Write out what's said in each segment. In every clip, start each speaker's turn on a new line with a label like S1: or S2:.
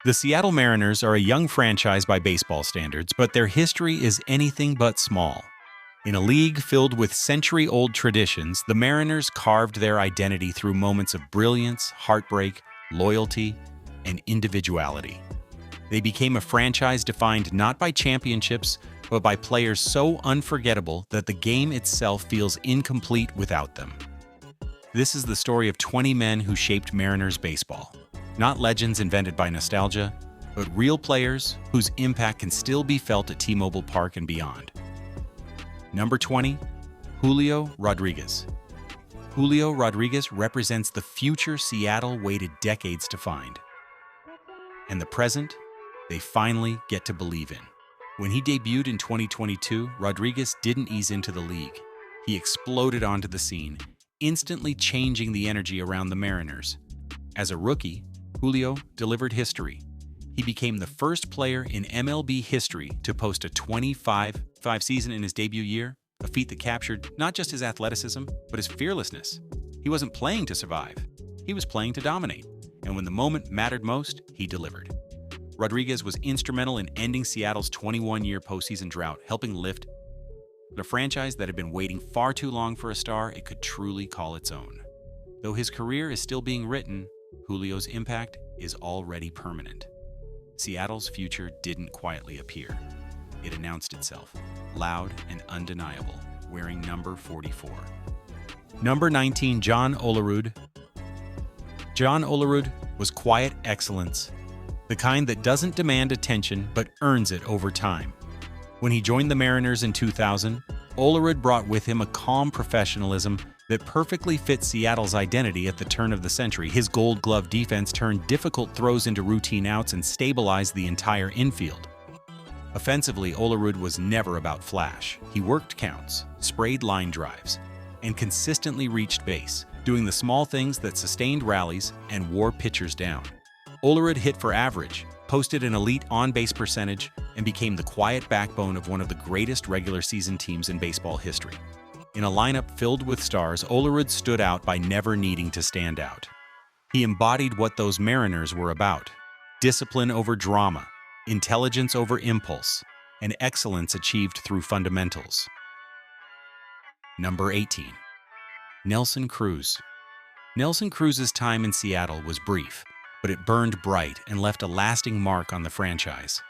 S1: The Seattle Mariners are a young franchise by baseball standards, but their history is anything but small. In a league filled with century-old traditions, the Mariners carved their identity through moments of brilliance, heartbreak, loyalty, and individuality. They became a franchise defined not by championships, but by players so unforgettable that the game itself feels incomplete without them. This is the story of 20 men who shaped Mariners baseball. Not legends invented by nostalgia, but real players whose impact can still be felt at T-Mobile Park and beyond. Number 20, Julio Rodriguez. Julio Rodriguez represents the future Seattle waited decades to find. And the present, they finally get to believe in. When he debuted in 2022, Rodriguez didn't ease into the league. He exploded onto the scene, instantly changing the energy around the Mariners. As a rookie, Julio delivered history. He became the first player in MLB history to post a 25 season in his debut year, a feat that captured not just his athleticism, but his fearlessness. He wasn't playing to survive. He was playing to dominate. And when the moment mattered most, he delivered. Rodriguez was instrumental in ending Seattle's 21-year postseason drought, helping lift a franchise that had been waiting far too long for a star it could truly call its own. Though his career is still being written, Julio's impact is already permanent. Seattle's future didn't quietly appear. It announced itself, loud and undeniable, wearing number 44. Number 19, John Olerud. John Olerud was quiet excellence, the kind that doesn't demand attention but earns it over time. When he joined the Mariners in 2000, Olerud brought with him a calm professionalism that perfectly fit Seattle's identity at the turn of the century. His Gold Glove defense turned difficult throws into routine outs and stabilized the entire infield. Offensively, Olerud was never about flash. He worked counts, sprayed line drives, and consistently reached base, doing the small things that sustained rallies and wore pitchers down. Olerud hit for average, posted an elite on-base percentage, and became the quiet backbone of one of the greatest regular season teams in baseball history. In a lineup filled with stars, Olerud stood out by never needing to stand out. He embodied what those Mariners were about: discipline over drama, intelligence over impulse, and excellence achieved through fundamentals. Number 18. Nelson Cruz. Nelson Cruz's time in Seattle was brief, but it burned bright and left a lasting mark on the franchise.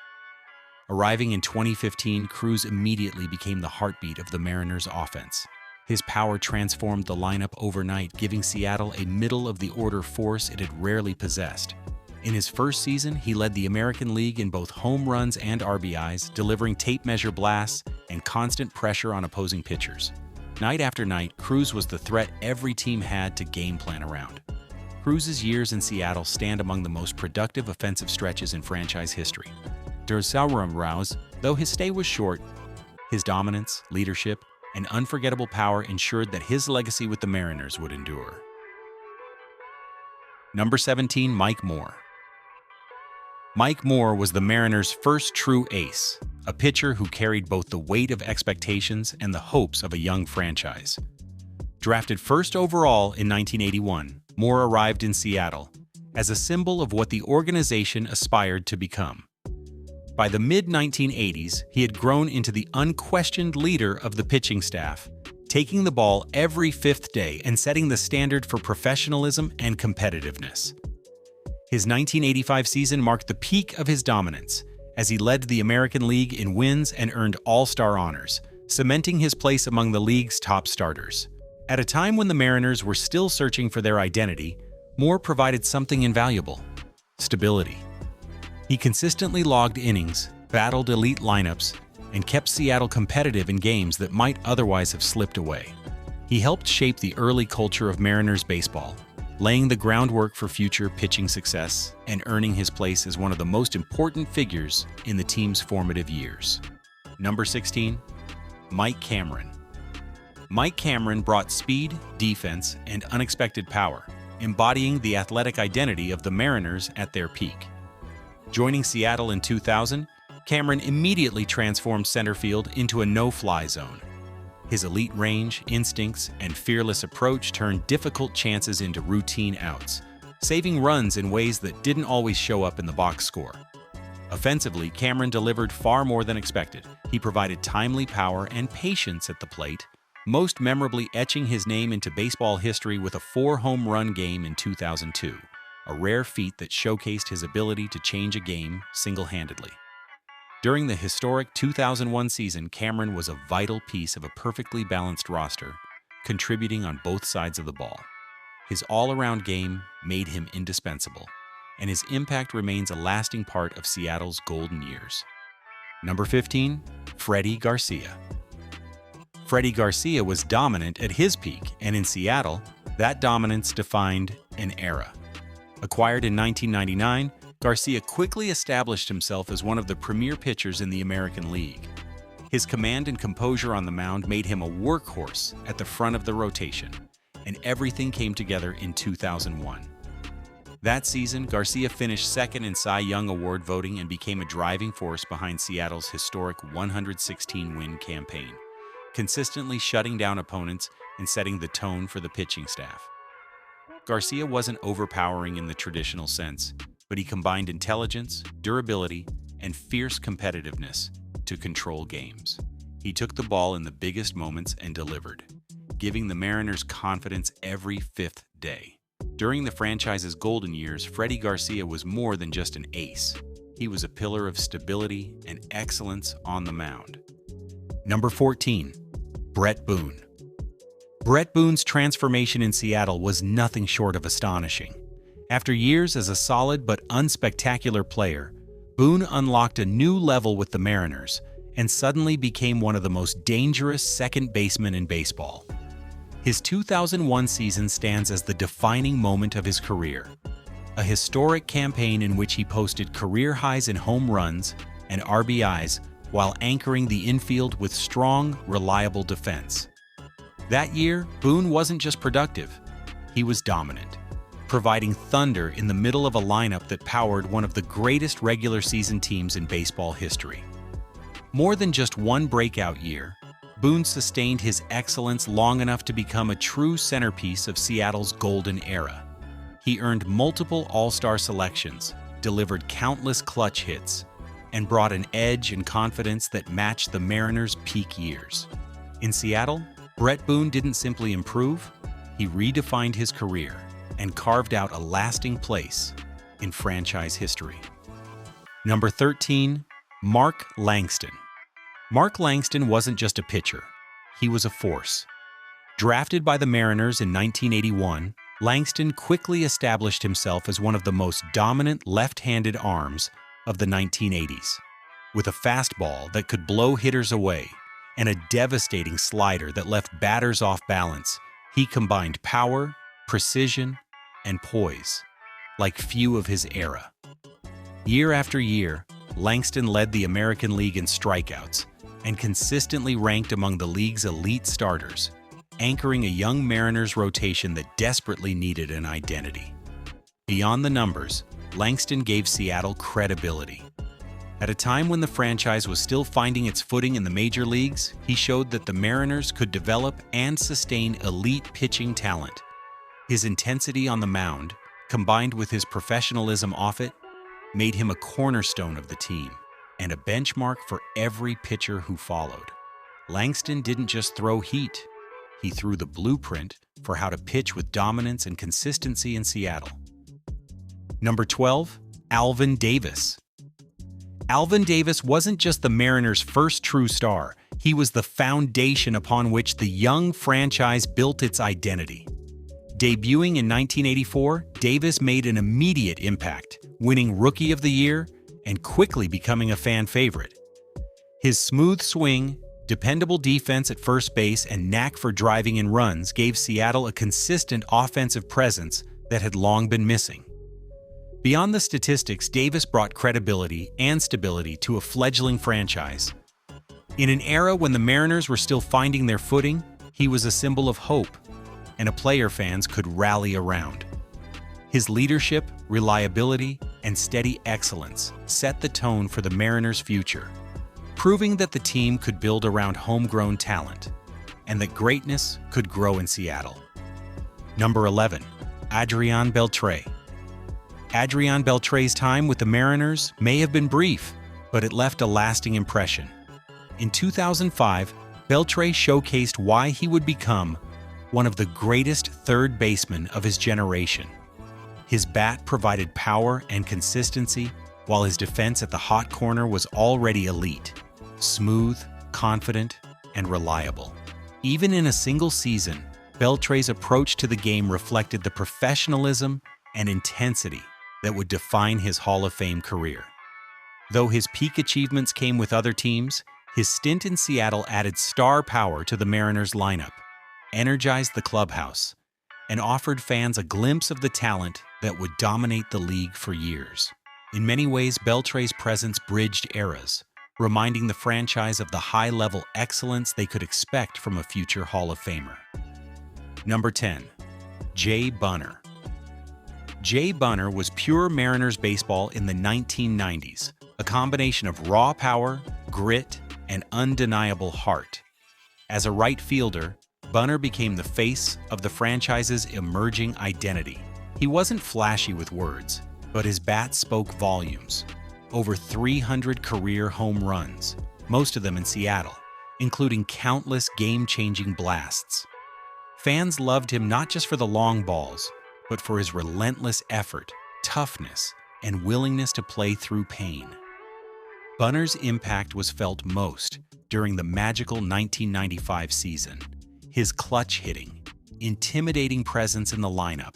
S1: Arriving in 2015, Cruz immediately became the heartbeat of the Mariners' offense. His power transformed the lineup overnight, giving Seattle a middle-of-the-order force it had rarely possessed. In his first season, he led the American League in both home runs and RBIs, delivering tape-measure blasts and constant pressure on opposing pitchers. Night after night, Cruz was the threat every team had to game plan around. Cruz's years in Seattle stand among the most productive offensive stretches in franchise history. Though his stay was short, his dominance, leadership, and unforgettable power ensured that his legacy with the Mariners would endure. Number 17, Mike Moyer. Mike Moyer was the Mariners' first true ace, a pitcher who carried both the weight of expectations and the hopes of a young franchise. Drafted first overall in 1981, Moyer arrived in Seattle as a symbol of what the organization aspired to become. By the mid-1980s, he had grown into the unquestioned leader of the pitching staff, taking the ball every fifth day and setting the standard for professionalism and competitiveness. His 1985 season marked the peak of his dominance, as he led the American League in wins and earned All-Star honors, cementing his place among the league's top starters. At a time when the Mariners were still searching for their identity, Moyer provided something invaluable: stability. He consistently logged innings, battled elite lineups, and kept Seattle competitive in games that might otherwise have slipped away. He helped shape the early culture of Mariners baseball, laying the groundwork for future pitching success and earning his place as one of the most important figures in the team's formative years. Number 16, Mike Cameron. Mike Cameron brought speed, defense, and unexpected power, embodying the athletic identity of the Mariners at their peak. Joining Seattle in 2000, Cameron immediately transformed center field into a no-fly zone. His elite range, instincts, and fearless approach turned difficult chances into routine outs, saving runs in ways that didn't always show up in the box score. Offensively, Cameron delivered far more than expected. He provided timely power and patience at the plate, most memorably etching his name into baseball history with a 4-home run game in 2002, a rare feat that showcased his ability to change a game single-handedly. During the historic 2001 season, Cameron was a vital piece of a perfectly balanced roster, contributing on both sides of the ball. His all-around game made him indispensable, and his impact remains a lasting part of Seattle's golden years. Number 15, Freddy Garcia. Freddy Garcia was dominant at his peak, and in Seattle, that dominance defined an era. Acquired in 1999, Garcia quickly established himself as one of the premier pitchers in the American League. His command and composure on the mound made him a workhorse at the front of the rotation, and everything came together in 2001. That season, Garcia finished second in Cy Young Award voting and became a driving force behind Seattle's historic 116-win campaign, consistently shutting down opponents and setting the tone for the pitching staff. Garcia wasn't overpowering in the traditional sense, but he combined intelligence, durability, and fierce competitiveness to control games. He took the ball in the biggest moments and delivered, giving the Mariners confidence every fifth day. During the franchise's golden years, Freddy Garcia was more than just an ace. He was a pillar of stability and excellence on the mound. Number 14, Bret Boone. Bret Boone's transformation in Seattle was nothing short of astonishing. After years as a solid but unspectacular player, Boone unlocked a new level with the Mariners and suddenly became one of the most dangerous second basemen in baseball. His 2001 season stands as the defining moment of his career, a historic campaign in which he posted career highs in home runs and RBIs while anchoring the infield with strong, reliable defense. That year, Boone wasn't just productive, he was dominant, providing thunder in the middle of a lineup that powered one of the greatest regular season teams in baseball history. More than just one breakout year, Boone sustained his excellence long enough to become a true centerpiece of Seattle's golden era. He earned multiple All-Star selections, delivered countless clutch hits, and brought an edge and confidence that matched the Mariners' peak years. In Seattle, Bret Boone didn't simply improve, he redefined his career and carved out a lasting place in franchise history. Number 13, Mark Langston. Mark Langston wasn't just a pitcher, he was a force. Drafted by the Mariners in 1981, Langston quickly established himself as one of the most dominant left-handed arms of the 1980s. With a fastball that could blow hitters away and a devastating slider that left batters off balance, he combined power, precision, and poise like few of his era. Year after year, Langston led the American League in strikeouts and consistently ranked among the league's elite starters, anchoring a young Mariners rotation that desperately needed an identity. Beyond the numbers, Langston gave Seattle credibility. At a time when the franchise was still finding its footing in the major leagues, he showed that the Mariners could develop and sustain elite pitching talent. His intensity on the mound, combined with his professionalism off it, made him a cornerstone of the team and a benchmark for every pitcher who followed. Langston didn't just throw heat, he threw the blueprint for how to pitch with dominance and consistency in Seattle. Number 12, Alvin Davis. Alvin Davis wasn't just the Mariners' first true star, he was the foundation upon which the young franchise built its identity. Debuting in 1984, Davis made an immediate impact, winning Rookie of the Year and quickly becoming a fan favorite. His smooth swing, dependable defense at first base, and knack for driving in runs gave Seattle a consistent offensive presence that had long been missing. Beyond the statistics, Davis brought credibility and stability to a fledgling franchise. In an era when the Mariners were still finding their footing, he was a symbol of hope and a player fans could rally around. His leadership, reliability, and steady excellence set the tone for the Mariners' future, proving that the team could build around homegrown talent and that greatness could grow in Seattle. Number 11, Adrian Beltre. Adrian Beltre's time with the Mariners may have been brief, but it left a lasting impression. In 2005, Beltre showcased why he would become one of the greatest third basemen of his generation. His bat provided power and consistency, while his defense at the hot corner was already elite, smooth, confident, and reliable. Even in a single season, Beltre's approach to the game reflected the professionalism and intensity that would define his Hall of Fame career. Though his peak achievements came with other teams, his stint in Seattle added star power to the Mariners' lineup, energized the clubhouse, and offered fans a glimpse of the talent that would dominate the league for years. In many ways, Beltre's presence bridged eras, reminding the franchise of the high-level excellence they could expect from a future Hall of Famer. Number 10. Jay Buhner. Jay Buhner was pure Mariners baseball in the 1990s, a combination of raw power, grit, and undeniable heart. As a right fielder, Buhner became the face of the franchise's emerging identity. He wasn't flashy with words, but his bat spoke volumes. Over 300 career home runs, most of them in Seattle, including countless game-changing blasts. Fans loved him not just for the long balls, but for his relentless effort, toughness, and willingness to play through pain. Buhner's impact was felt most during the magical 1995 season. His clutch hitting, intimidating presence in the lineup,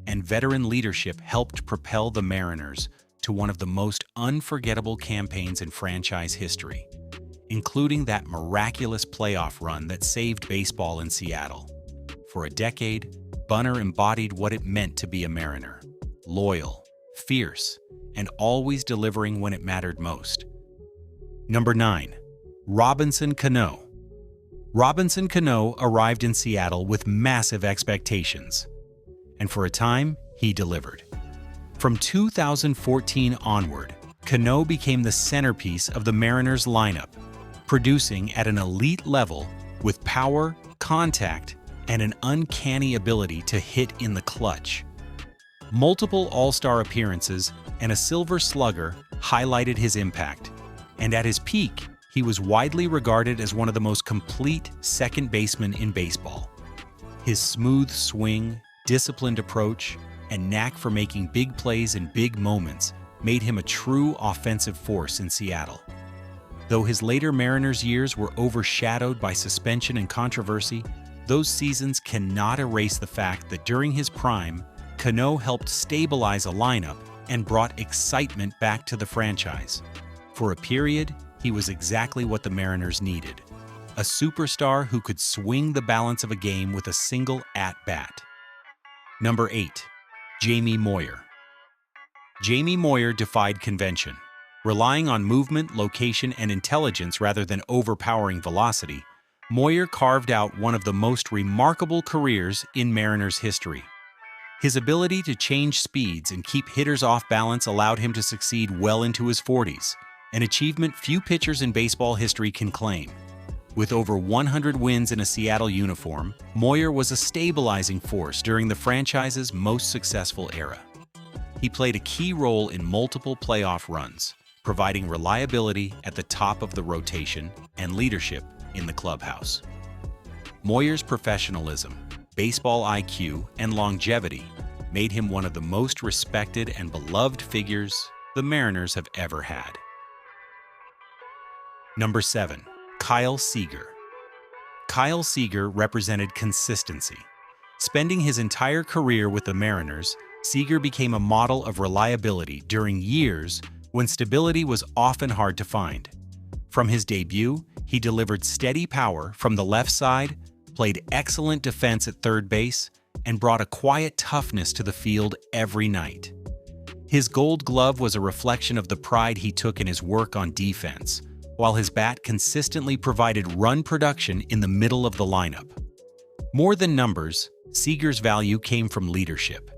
S1: and veteran leadership helped propel the Mariners to one of the most unforgettable campaigns in franchise history, including that miraculous playoff run that saved baseball in Seattle. For a decade, Buhner embodied what it meant to be a Mariner: loyal, fierce, and always delivering when it mattered most. Number 9. Robinson Cano. Robinson Cano arrived in Seattle with massive expectations, and for a time, he delivered. From 2014 onward, Cano became the centerpiece of the Mariners' lineup, producing at an elite level with power, contact, and an uncanny ability to hit in the clutch. Multiple All-Star appearances and a Silver Slugger highlighted his impact, and at his peak, he was widely regarded as one of the most complete second basemen in baseball. His smooth swing, disciplined approach, and knack for making big plays in big moments made him a true offensive force in Seattle. Though his later Mariners years were overshadowed by suspension and controversy, those seasons cannot erase the fact that during his prime, Cano helped stabilize a lineup and brought excitement back to the franchise. For a period, he was exactly what the Mariners needed: a superstar who could swing the balance of a game with a single at-bat. Number 8. Jamie Moyer. Jamie Moyer defied convention. Relying on movement, location, and intelligence rather than overpowering velocity, Moyer carved out one of the most remarkable careers in Mariners history. His ability to change speeds and keep hitters off balance allowed him to succeed well into his 40s, an achievement few pitchers in baseball history can claim. With over 100 wins in a Seattle uniform, Moyer was a stabilizing force during the franchise's most successful era. He played a key role in multiple playoff runs, providing reliability at the top of the rotation and leadership in the clubhouse. Moyer's professionalism, baseball IQ, and longevity made him one of the most respected and beloved figures the Mariners have ever had. Number 7. Kyle Seager. Kyle Seager represented consistency. Spending his entire career with the Mariners, Seager became a model of reliability during years when stability was often hard to find. From his debut, he delivered steady power from the left side, played excellent defense at third base, and brought a quiet toughness to the field every night. His Gold Glove was a reflection of the pride he took in his work on defense, while his bat consistently provided run production in the middle of the lineup. More than numbers, Seager's value came from leadership.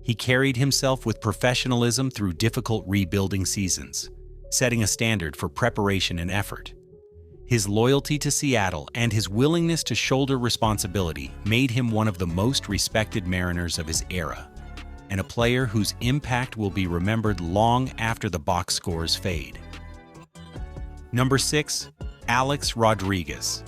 S1: He carried himself with professionalism through difficult rebuilding seasons, setting a standard for preparation and effort. His loyalty to Seattle and his willingness to shoulder responsibility made him one of the most respected Mariners of his era. and a player whose impact will be remembered long after the box scores fade. Number 6. Alex Rodriguez.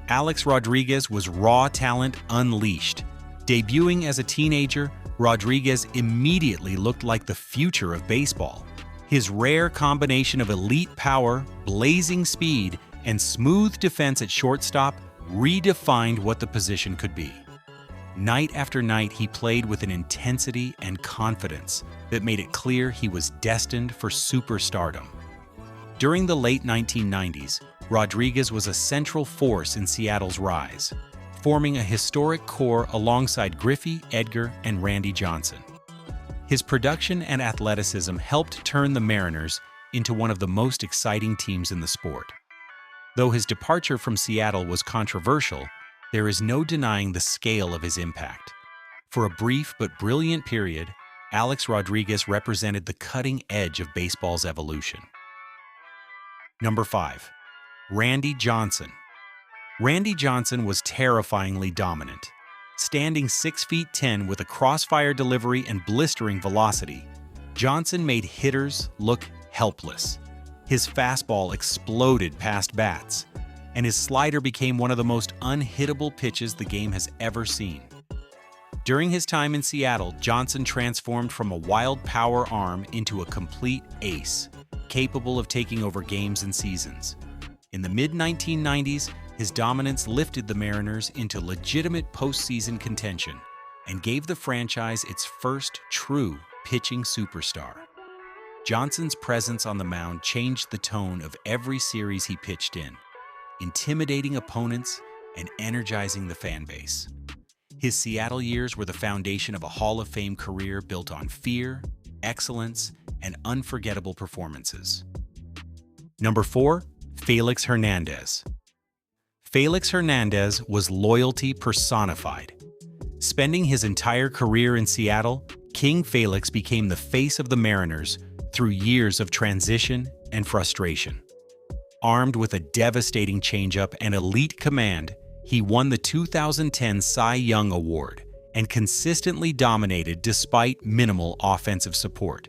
S1: Alex Rodriguez was raw talent unleashed. Debuting as a teenager, Rodriguez immediately looked like the future of baseball. His rare combination of elite power, blazing speed, and smooth defense at shortstop redefined what the position could be. Night after night, he played with an intensity and confidence that made it clear he was destined for superstardom. During the late 1990s, Rodriguez was a central force in Seattle's rise, forming a historic core alongside Griffey, Edgar, and Randy Johnson. His production and athleticism helped turn the Mariners into one of the most exciting teams in the sport. Though his departure from Seattle was controversial, there is no denying the scale of his impact. For a brief but brilliant period, Alex Rodriguez represented the cutting edge of baseball's evolution. Number 5. Randy Johnson. Randy Johnson was terrifyingly dominant. Standing 6'10" with a crossfire delivery and blistering velocity, Johnson made hitters look helpless. His fastball exploded past bats, and his slider became one of the most unhittable pitches the game has ever seen. During his time in Seattle, Johnson transformed from a wild power arm into a complete ace, capable of taking over games and seasons. In the mid-1990s, his dominance lifted the Mariners into legitimate postseason contention and gave the franchise its first true pitching superstar. Johnson's presence on the mound changed the tone of every series he pitched in, intimidating opponents and energizing the fan base. His Seattle years were the foundation of a Hall of Fame career built on fear, excellence, and unforgettable performances. Number 4. Felix Hernandez. Felix Hernandez was loyalty personified. Spending his entire career in Seattle, King Felix became the face of the Mariners through years of transition and frustration. Armed with a devastating changeup and elite command, he won the 2010 Cy Young Award and consistently dominated despite minimal offensive support.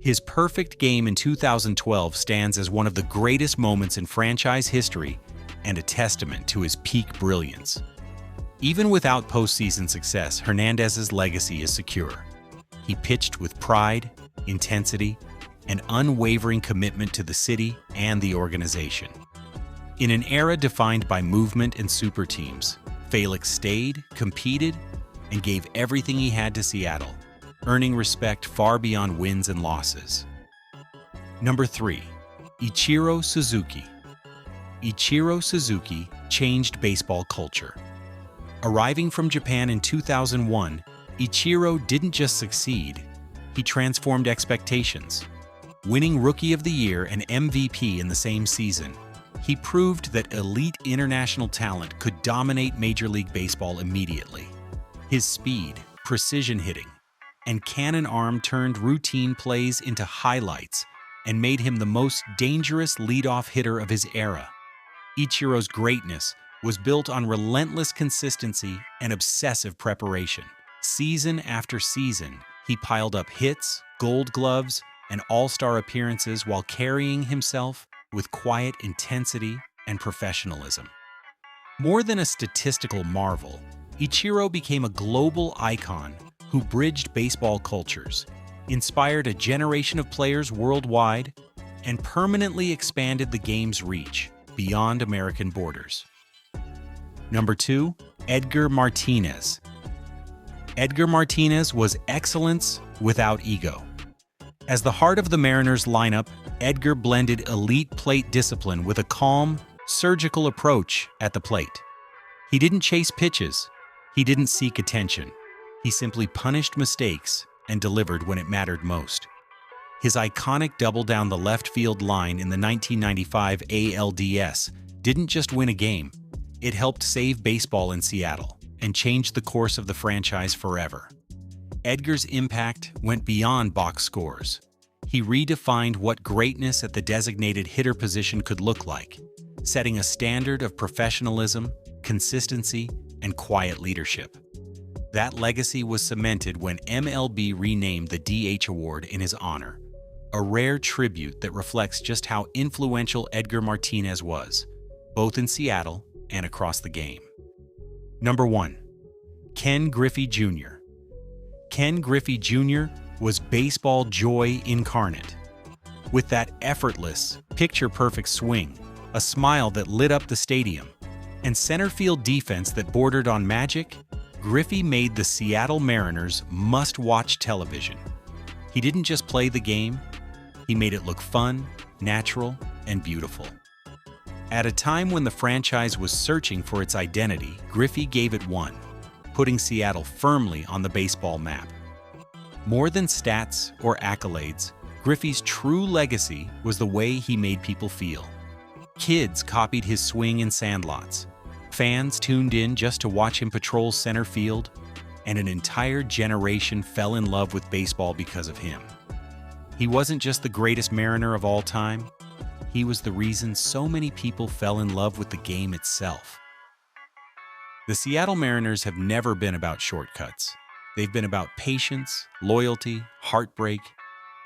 S1: His perfect game in 2012 stands as one of the greatest moments in franchise history and a testament to his peak brilliance. Even without postseason success, Hernandez's legacy is secure. He pitched with pride, intensity, and unwavering commitment to the city and the organization. In an era defined by movement and super teams, Felix stayed, competed, and gave everything he had to Seattle, earning respect far beyond wins and losses. Number 3. Ichiro Suzuki. Ichiro Suzuki changed baseball culture. Arriving from Japan in 2001, Ichiro didn't just succeed, he transformed expectations. Winning Rookie of the Year and MVP in the same season, he proved that elite international talent could dominate Major League Baseball immediately. His speed, precision hitting, and cannon arm turned routine plays into highlights and made him the most dangerous leadoff hitter of his era. Ichiro's greatness was built on relentless consistency and obsessive preparation. Season after season, he piled up hits, Gold Gloves, and all-star appearances while carrying himself with quiet intensity and professionalism. More than a statistical marvel, Ichiro became a global icon who bridged baseball cultures, inspired a generation of players worldwide, and permanently expanded the game's reach beyond American borders. Number 2. Edgar Martinez. Edgar Martinez was excellence without ego. As the heart of the Mariners lineup, Edgar blended elite plate discipline with a calm, surgical approach at the plate. He didn't chase pitches. He didn't seek attention. He simply punished mistakes and delivered when it mattered most. His iconic double down the left field line in the 1995 ALDS didn't just win a game. It helped save baseball in Seattle and change the course of the franchise forever. Edgar's impact went beyond box scores. He redefined what greatness at the designated hitter position could look like, setting a standard of professionalism, consistency, and quiet leadership. That legacy was cemented when MLB renamed the DH Award in his honor, a rare tribute that reflects just how influential Edgar Martinez was, both in Seattle and across the game. Number 1. Ken Griffey Jr. Ken Griffey Jr. was baseball joy incarnate. With that effortless, picture-perfect swing, a smile that lit up the stadium, and center field defense that bordered on magic, Griffey made the Seattle Mariners must-watch television. He didn't just play the game, he made it look fun, natural, and beautiful. At a time when the franchise was searching for its identity, Griffey gave it one, putting Seattle firmly on the baseball map. More than stats or accolades, Griffey's true legacy was the way he made people feel. Kids copied his swing in sandlots. Fans tuned in just to watch him patrol center field, and an entire generation fell in love with baseball because of him. He wasn't just the greatest Mariner of all time, he was the reason so many people fell in love with the game itself. The Seattle Mariners have never been about shortcuts. They've been about patience, loyalty, heartbreak,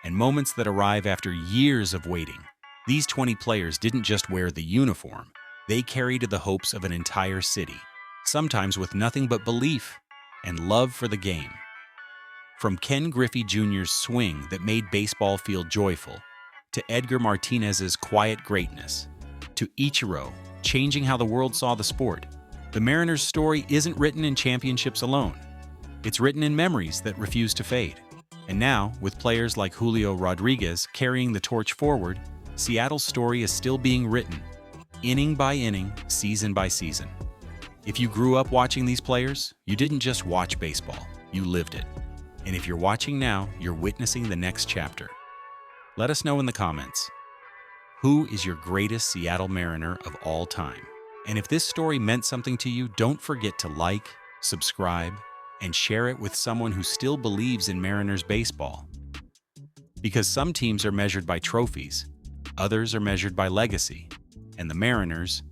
S1: and moments that arrive after years of waiting. These 20 players didn't just wear the uniform, they carried the hopes of an entire city, sometimes with nothing but belief and love for the game. From Ken Griffey Jr.'s swing that made baseball feel joyful, to Edgar Martinez's quiet greatness, to Ichiro changing how the world saw the sport, the Mariners' story isn't written in championships alone. It's written in memories that refuse to fade. And now, with players like Julio Rodriguez carrying the torch forward, Seattle's story is still being written, inning by inning, season by season. If you grew up watching these players, you didn't just watch baseball, you lived it. And if you're watching now, you're witnessing the next chapter. Let us know in the comments, who is your greatest Seattle Mariner of all time? And if this story meant something to you, don't forget to like, subscribe, and share it with someone who still believes in Mariners baseball. Because some teams are measured by trophies, others are measured by legacy, and the Mariners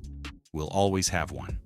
S1: will always have one.